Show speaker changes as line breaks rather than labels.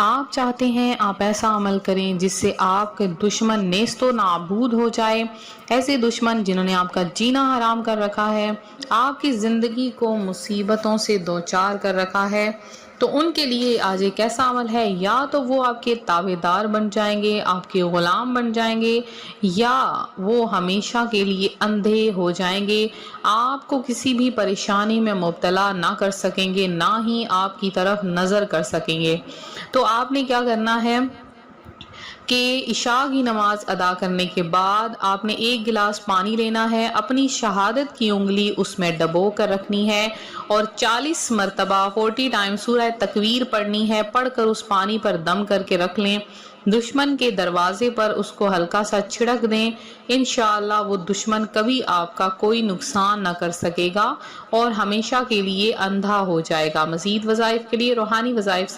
आप चाहते हैं आप ऐसा अमल करें जिससे आपके दुश्मन नेस्तो नाबूद हो जाए। ऐसे दुश्मन जिन्होंने आपका जीना हराम कर रखा है, आपकी ज़िंदगी को मुसीबतों से दो चार कर रखा है, तो उनके लिए आज एक ऐसा अमल है, या तो वो आपके ताबेदार बन जाएंगे, आपके गुलाम बन जाएंगे, या वो हमेशा के लिए अंधे हो जाएंगे। आपको किसी भी परेशानी में मुब्तला ना कर सकेंगे, ना ही आपकी तरफ नज़र कर सकेंगे। तो आपने क्या करना है कि इशा की नमाज अदा करने के बाद आपने एक गिलास पानी लेना है, अपनी शहादत की उंगली उसमें डबो कर रखनी है और 40 मरतबा 40 टाइम सूरह तकवीर पढ़नी है। पढ़कर उस पानी पर दम करके रख लें, दुश्मन के दरवाजे पर उसको हल्का सा छिड़क दें। इंशाअल्लाह वो दुश्मन कभी आपका कोई नुकसान न कर सकेगा और हमेशा के लिए अंधा हो जाएगा। मजीद वज़ाइफ के लिए रूहानी वज़ाइफ